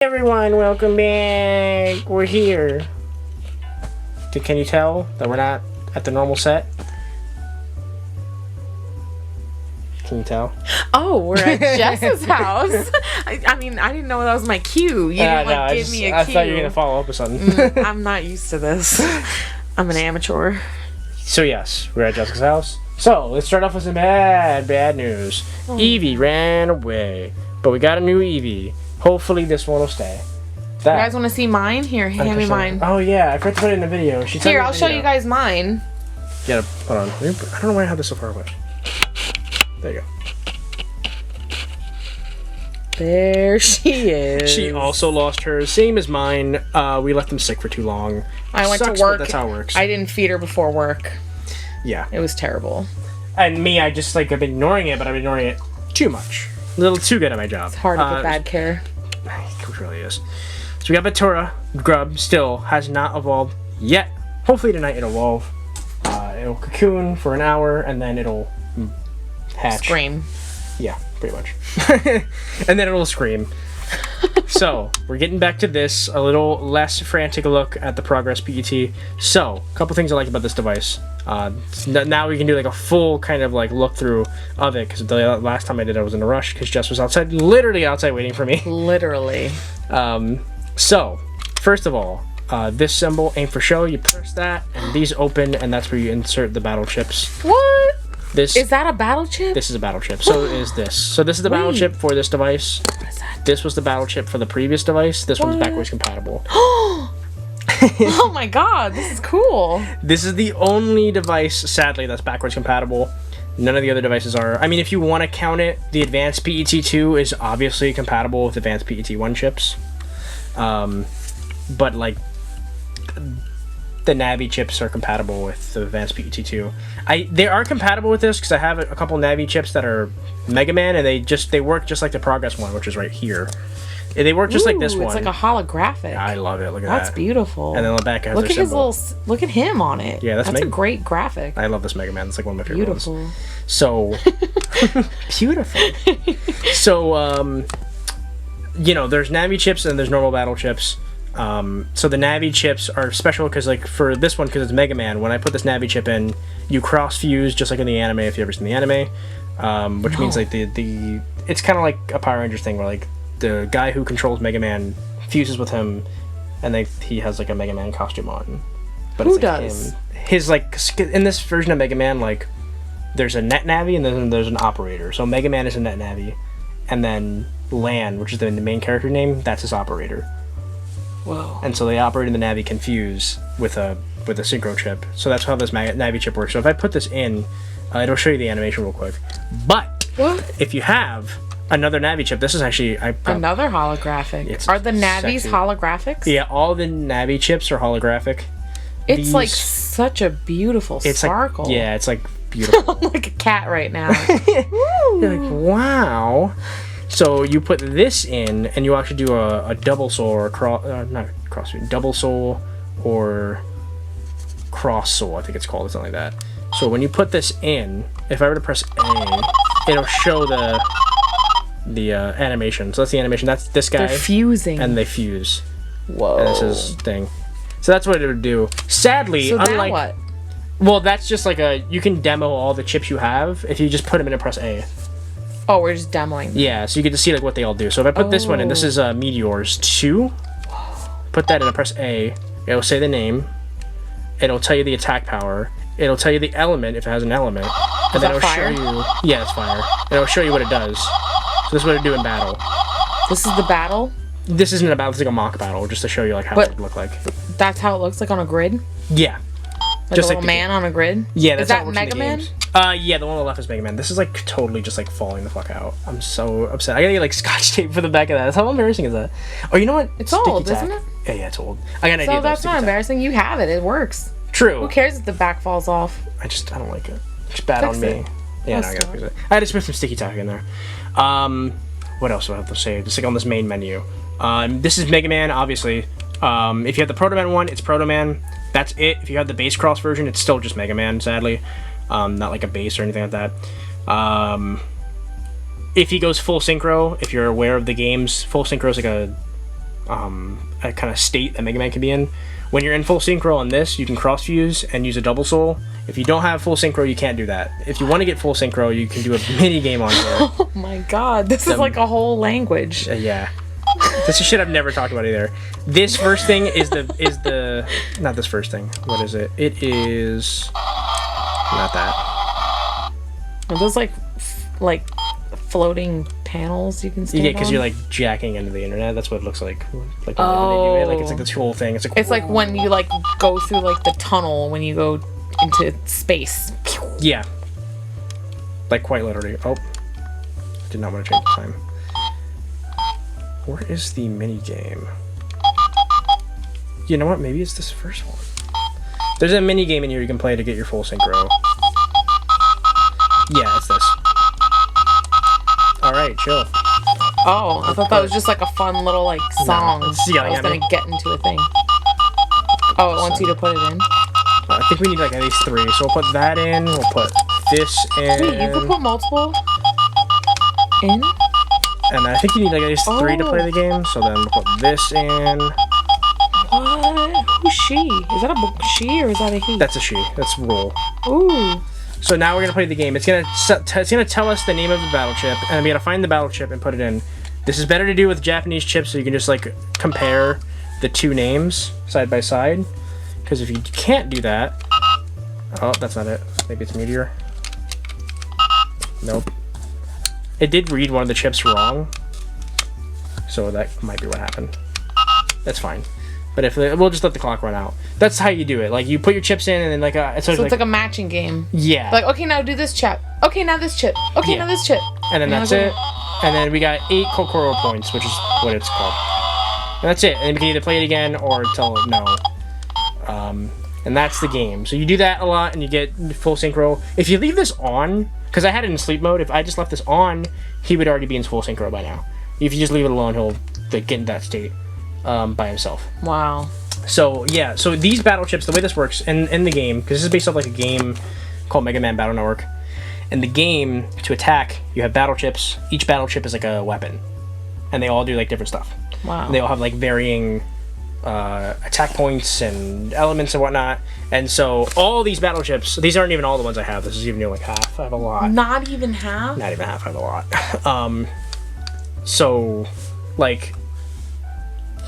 Everyone, welcome back. We're here. Can you tell that we're not at the normal set? Can you tell? Oh, we're at Jess's house. I mean, I didn't know that was my cue. You didn't give me a cue. I thought you were gonna follow up with something. I'm not used to this. I'm an amateur. So yes, we're at Jessica's house. So let's start off with some bad news. Evie ran away, but we got a new Evie. Hopefully this one will stay. You guys want to see mine? Here, hand me mine. Oh yeah, I forgot to put it in the video. Here, I'll show you guys mine. Yeah, hold on. I don't know why I have this so far away. There you go. There she is. She also lost hers, same as mine. We left them sick for too long. I went Sucks, to work. But that's how it works. I didn't feed her before work. Yeah. It was terrible. And me, I just I've been ignoring it, but I've been ignoring it too much. A little too good at my job. It's hard to get bad care. It really is. So we got Ventura. Grub still has not evolved yet. Hopefully tonight it'll evolve. It'll cocoon for an hour and then it'll hatch. Scream. Yeah, pretty much. And then it'll scream. So, we're getting back to this. A little less frantic look at the progress PET. So, a couple things I like about this device. Now we can do like a full kind of like look through of it, because the last time I did it I was in a rush because Jess was outside, literally outside waiting for me. Literally. So, first of all, this symbol, aim for show, you press that, and these open, and that's where you insert the battle chips. What? This is that a battle chip? This is a battle chip. So is this. So this is the battle chip for this device. What is that? This was the battle chip for the previous device. This one's backwards compatible. Oh my god, this is cool. This is the only device, sadly, that's backwards compatible. None of the other devices are. I mean, if you want to count it, the advanced PET2 is obviously compatible with advanced PET1 chips. But like the Navi chips are compatible with the advanced PET2. They are compatible with this because I have a couple Navi chips that are Mega Man, and they work just like the Progress one, which is right here. They work just like this one. It's like a holographic. I love it. Look at that. That's beautiful. And then on the back it has look their at his symbol. look at him on it. Yeah, that's a great graphic. I love this Mega Man. It's like one of my favorite Beautiful. ones. So beautiful. So you know, there's Navi chips and there's normal battle chips. So the Navi chips are special because, like, for this one, because it's Mega Man, when I put this Navi chip in, you cross fuse just like in the anime, if you ever seen the anime, which means like the it's kind of like a Power Rangers thing where like the guy who controls Mega Man fuses with him, and he has like a Mega Man costume on. But who it's, like, does? His like in this version of Mega Man, like there's a net Navi and then there's an operator. So Mega Man is a net Navi, and then Lan, which is the main character name, that's his operator. Whoa. And so the operator and the Navi can fuse with a synchro chip. So that's how this Navi chip works. So if I put this in, it'll show you the animation real quick. But if you have another Navi chip, this is actually another holographic. Are the Navis holographics? Yeah, all the Navi chips are holographic. It's like such a beautiful sparkle. Like, yeah, it's like beautiful. I'm like a cat right now. You're like, wow. So you put this in, and you actually do a double soul or double soul or cross soul, I think it's called, or something like that. So when you put this in, if I were to press A, it'll show the animation. So that's the animation. That's this guy. They're fusing. And they fuse. Whoa. And this is thing. So that's what it would do. Sadly, so unlike what? Well, that's just like you can demo all the chips you have if you just put them in and press A. Oh, we're just demoing them. Yeah, so you get to see like what they all do. So if I put this one in, this is Meteors 2. Put that in and press A. It'll say the name. It'll tell you the attack power. It'll tell you the element if it has an element. And then it'll show you. Yeah, it's fire. And it'll show you what it does. So this is what it'll do in battle. This is the battle? This isn't a battle, it's like a mock battle, just to show you like how it would look like. That's how it looks like on a grid? Yeah. Like just a little man on a grid? Yeah, that's how it works in the Mega Man? Yeah, the one on the left is Mega Man. This is like totally just like falling the fuck out. I'm so upset. I gotta get like scotch tape for the back of that. How embarrassing is that? Oh, you know what? It's old, isn't it? Yeah, it's old. I got an idea. So that's not embarrassing. You have it. It works. True. Who cares if the back falls off? I don't like it. It's bad on me. Yeah, no, I gotta fix it. I had to put some sticky tack in there. What else do I have to say? Just like on this main menu. This is Mega Man, obviously. If you have the Proto Man one, it's Proto Man. That's it. If you have the base cross version, it's still just Mega Man, sadly. Not like a base or anything like that. If he goes full synchro, if you're aware of the games, full synchro is like a kind of state that Mega Man can be in. When you're in full synchro on this, you can cross fuse and use a double soul. If you don't have full synchro, you can't do that. If you want to get full synchro, you can do a mini game on here. Oh my god, this is like a whole language. Yeah. This is shit I've never talked about either. This first thing is the not this first thing. What is it? It is not that. Are those like floating panels you can stand Yeah, because on? you're like jacking into the internet. That's what it looks like. Like when they do it, like it's like this whole thing. It's like when you like go through like the tunnel when you go into space. Yeah. Like quite literally. Oh, did not want to change the time. Where is the mini game? You know what? Maybe it's this first one. There's a mini game in here you can play to get your full synchro. Yeah, it's this. Alright, chill. Oh, I thought that was just like a fun little like song. it's yelling I was at me. gonna get into a thing. Oh, it wants you to put it in. I think we need like at least 3. So we'll put that in. We'll put this in. Wait, you could put multiple in? And I think you need like at least 3 to play the game. So then we'll put this in. What? Who's she? Is that a she or is that a he? That's a she. That's roll. Ooh. So now we're gonna play the game. It's gonna tell us the name of the battle chip, and we gotta find the battle chip and put it in. This is better to do with Japanese chips, so you can just like compare the 2 names side by side. Because if you can't do that, oh, that's not it. Maybe it's Meteor. Nope. It did read one of the chips wrong, so that might be what happened. That's fine. But if we'll just let the clock run out. That's how you do it. Like you put your chips in, and then like So it's like a matching game. Yeah. Like, okay, now do this chip. Okay, now this chip. Okay, now this chip. And then that's it. And then we got 8 Kokoro points, which is what it's called. And that's it. And we can either play it again or tell it no. And that's the game. So you do that a lot, and you get full synchro. If you leave this on, because I had it in sleep mode, if I just left this on, he would already be in full synchro by now. If you just leave it alone, he'll like, get in that state by himself. Wow. So yeah, so these battle chips, the way this works in the game, because this is based off like a game called Mega Man Battle Network. In the game, to attack, you have battle chips. Each battle chip is like a weapon, and they all do like different stuff. Wow. And they all have like varying attack points and elements and whatnot. And so all these battle chips, these aren't even all the ones I have. This is even like half. I have a lot. Not even half? Not even half. I have a lot. So like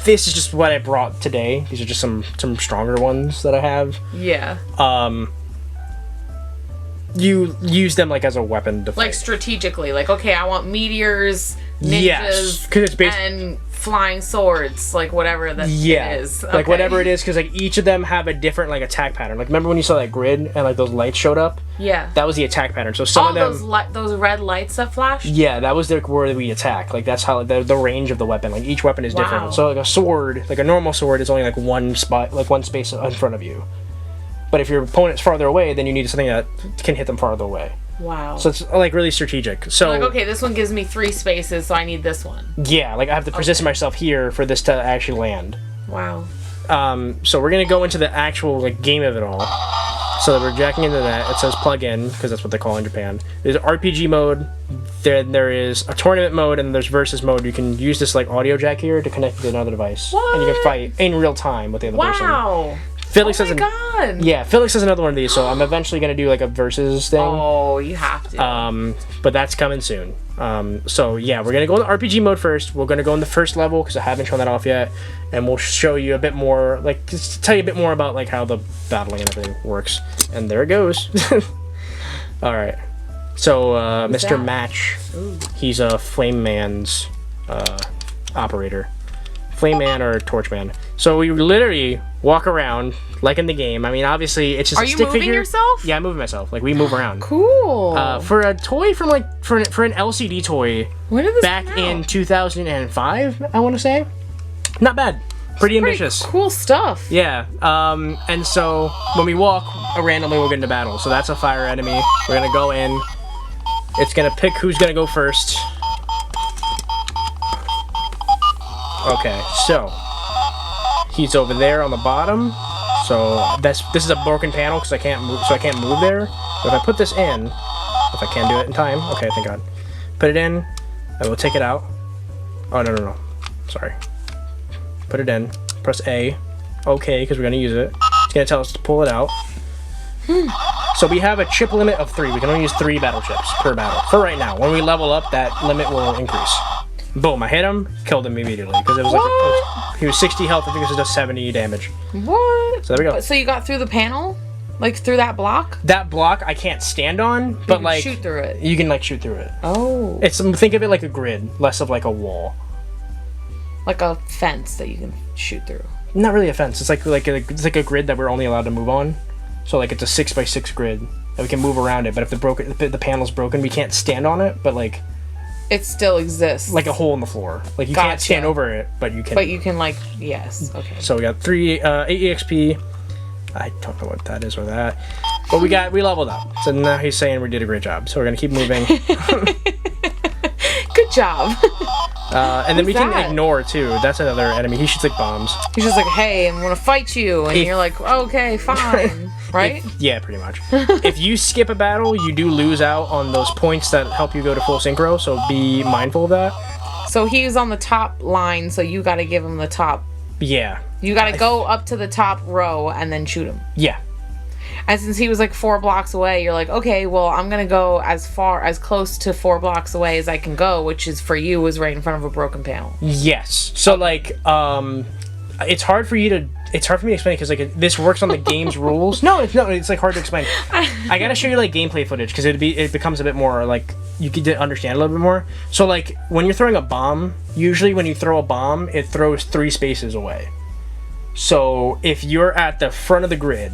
this is just what I brought today. These are just some stronger ones that I have. Yeah. You use them like as a weapon to fight. Like strategically, like okay, I want meteors, ninjas, yes, because it's based and flying swords, like whatever that is. Like whatever it is, because like each of them have a different like attack pattern. Like remember when you saw that grid and like those lights showed up? Yeah. That was the attack pattern. So some of them, those red lights that flashed. yeah, that was where we attack. Like that's how the range of the weapon. Like each weapon is different. So like a sword, like a normal sword, is only like one spot, like one space in front of you. But if your opponent's farther away, then you need something that can hit them farther away. Wow. So it's like really strategic. So like okay, this one gives me 3 spaces, so I need this one. yeah, like I have to position myself here for this to actually land. Wow. So we're gonna go into the actual like game of it all. So we're jacking into that. It says plug in because that's what they call it in Japan. There's RPG mode. Then there is a tournament mode, and there's versus mode. You can use this like audio jack here to connect to another device, and you can fight in real time with the other person. Wow. Felix oh my god. Yeah, Felix has another one of these, so I'm eventually gonna do like a versus thing. Oh, you have to. But that's coming soon. So yeah, we're gonna go in the RPG mode first. We're gonna go in the first level because I haven't shown that off yet, and we'll show you a bit more, like just tell you a bit more about like how the battling and everything works. And there it goes. All right. So Mr. Match, he's a Flame Man's operator. Flame Man or Torch Man. So we literally walk around like in the game. I mean, obviously it's just Are a you stick moving figure. yourself? Yeah, I'm moving myself. Like we move around. Cool. For a toy from like for an LCD toy when did this back come in out? 2005, I want to say. Not bad. Pretty ambitious. Cool stuff. Yeah. And so when we walk randomly, we'll get into battle. So that's a fire enemy. We're gonna go in. It's gonna pick who's gonna go first. Okay, so he's over there on the bottom. So this is a broken panel because I can't move. So I can't move there. But if I put this in, if I can do it in time, okay, thank God. Put it in, and we'll take it out. Oh no, sorry. put it in, press A, okay, because we're going to use it. It's going to tell us to pull it out. So we have a chip limit of 3. We can only use 3 battle chips per battle. For right now. When we level up, that limit will increase. Boom, I hit him, killed him immediately. Because it was like, he was 60 health, I think this is just 70 damage. What? So there we go. So you got through the panel? Like through that block? That block I can't stand on, but you can like... shoot through it. You can like shoot through it. Oh. Think of it like a grid, less of like a wall. Like a fence that you can shoot through. Not really a fence. It's like a grid that we're only allowed to move on. So like it's a 6x6 grid that we can move around it. But if the panel's broken, we can't stand on it. But like, it still exists. Like a hole in the floor. Like you can't stand over it, but you can. But you can like yes. Okay. So we got 8 EXP. I don't know what that is or that, but we leveled up. So now he's saying we did a great job. So we're gonna keep moving. Good job. And then we can ignore too. That's another enemy. He shoots like bombs. He's just like, hey, I'm gonna fight you, and you're like, okay, fine, right? Yeah, pretty much. If you skip a battle, you do lose out on those points that help you go to full synchro. So be mindful of that. So he's on the top line, so you got to give him the top. Yeah. You got to go up to the top row and then shoot him. Yeah. And since he was like 4 blocks away, you're like, okay, well, I'm going to go as close to 4 blocks away as I can go, which is for you is right in front of a broken panel. Yes. So like, it's hard for me to explain because like this works on the game's rules. No, it's like hard to explain. I gotta show you like gameplay footage because it becomes a bit more like you could understand a little bit more. So like when you're throwing a bomb, usually when you throw a bomb, it throws 3 spaces away. So if you're at the front of the grid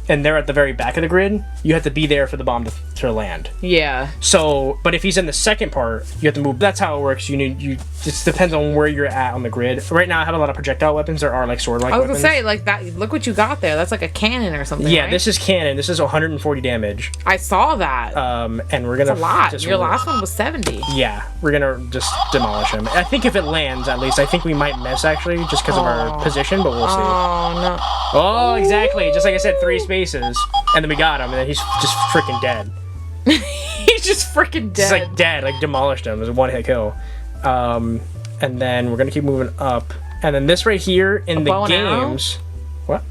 and they're at the very back of the grid, you have to be there for the bomb to land. Yeah. So, but if he's in the second part, you have to move. That's how it works. It just depends on where you're at on the grid. Right now, I have a lot of projectile weapons. There are like sword-like weapons. I was gonna say, like that. Look what you got there. That's like a cannon or something. Yeah, right? This is cannon. This is 140 damage. I saw that. And we're gonna. That's a lot. Your last one was 70. Yeah, we're gonna just demolish him. I think if it lands, at least, I think we might miss actually, just because of our position, but we'll see. Oh no. Oh, exactly. Just like I said, 3 spaces. And then we got him, and then he's just freaking dead. He's just freaking dead. He's like dead, like demolished him. It was a 1-hit kill. And then we're gonna keep moving up. And then this right here in the games. What?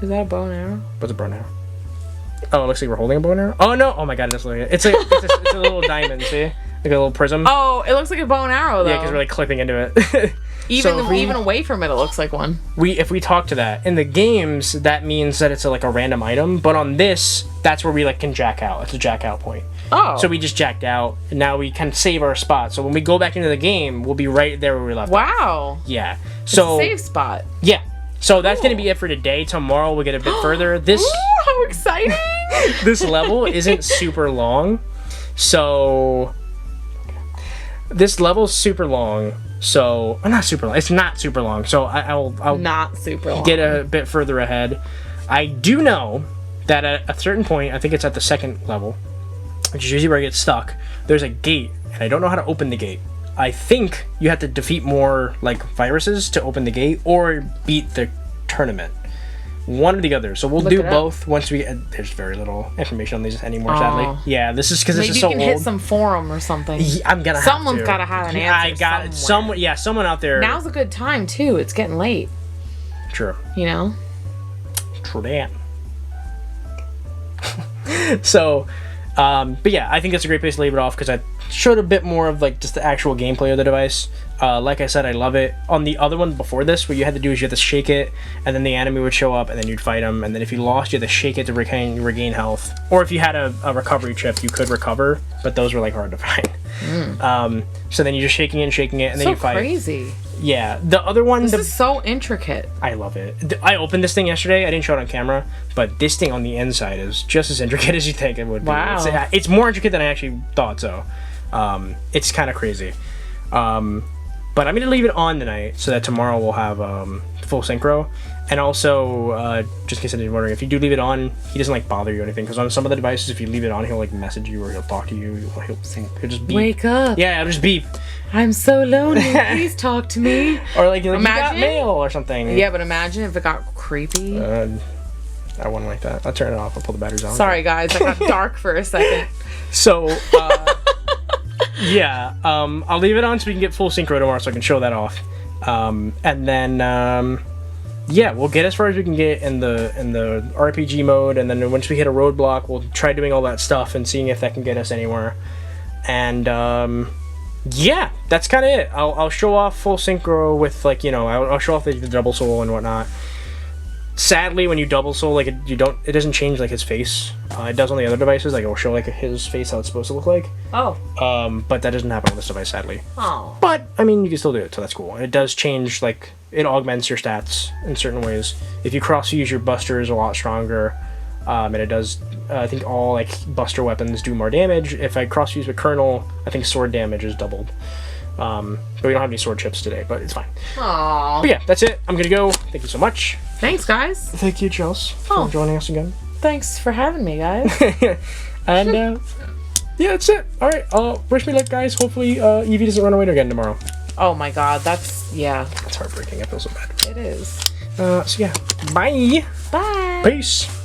Is that a bow and arrow? What's a bow and arrow? Oh, it looks like we're holding a bow and arrow. Oh no! Oh my god, it's a little diamond. See, like a little prism. Oh, it looks like a bow and arrow though. Yeah, because we're like clipping into it. Even away from it looks like one. If we talk to that in the games, that means that it's like a random item. But on this, that's where we like can jack out. It's a jack out point. Oh. So we just jacked out, and now we can save our spot. So when we go back into the game, we'll be right there where we left. Wow. Off. Yeah. So it's a save spot. Yeah. So that's gonna be it for today. Tomorrow we'll get a bit further. Ooh, how exciting! This level isn't super long, so this level's super long. So not super long. It's not super long. So I'll not super long. Get a bit further ahead. I do know that at a certain point, I think it's at the 2nd level, which is usually where I get stuck. There's a gate, and I don't know how to open the gate. I think you have to defeat more like viruses to open the gate, or beat the tournament. One or the other. So we'll do both once we. There's very little information on these anymore, sadly. Yeah, this is because this is so old. Maybe you can hit some forum or something. I'm gonna. Someone's gotta have an answer. I got it. Someone. Yeah, someone out there. Now's a good time too. It's getting late. True. You know. True that. So, but yeah, I think that's a great place to leave it off because I showed a bit more of like just the actual gameplay of the device. Like I said, I love it. On the other one before this, what you had to do is you had to shake it, and then the enemy would show up, and then you'd fight him, and then if you lost, you had to shake it to regain health. Or if you had a recovery chip, you could recover, but those were like hard to find. So then you're just shaking it, and then you fight. So crazy. Yeah, the other one. This is so intricate. I love it. I opened this thing yesterday. I didn't show it on camera, but this thing on the inside is just as intricate as you think it would be. Wow. It's more intricate than I actually thought. So, it's kind of crazy. But I'm gonna leave it on tonight so that tomorrow we'll have full synchro. And also, just in case anyone's wondering, if you do leave it on, he doesn't like bother you or anything. Because on some of the devices, if you leave it on, he'll like message you or he'll talk to you. He'll just beep. Wake up! Yeah, it'll just beep. I'm so lonely. Please talk to me. Or like you got mail or something. Yeah, but imagine if it got creepy. I wouldn't like that. I'll turn it off. I'll pull the batteries on. Sorry, guys. I got dark for a second. So, yeah. I'll leave it on so we can get full synchro tomorrow so I can show that off. And then yeah, we'll get as far as we can get in the RPG mode, and then once we hit a roadblock, we'll try doing all that stuff and seeing if that can get us anywhere. And yeah, that's kind of it. I'll show off full synchro with, like, you know, I'll show off the double soul and whatnot. Sadly, when you double soul, like, it doesn't change, like, his face. It does on the other devices. Like, it'll show, like, his face how it's supposed to look like. Oh. But that doesn't happen on this device, sadly. Oh. But I mean, you can still do it, so that's cool. It does change, like, it augments your stats in certain ways. If you cross use, your buster is a lot stronger, and it does. I think all, like, buster weapons do more damage. If I cross use with Colonel, I think sword damage is doubled. But we don't have any sword chips today, but it's fine. Aww. But yeah, that's it. I'm gonna go. Thank you so much. Thanks, guys. Thank you, Chels, for joining us again. Thanks for having me, guys. And yeah, that's it. All right. Wish me luck, guys. Hopefully, Evie doesn't run away again tomorrow. Oh my God, that's That's heartbreaking. I feel so bad. It is. So yeah, bye. Bye. Peace.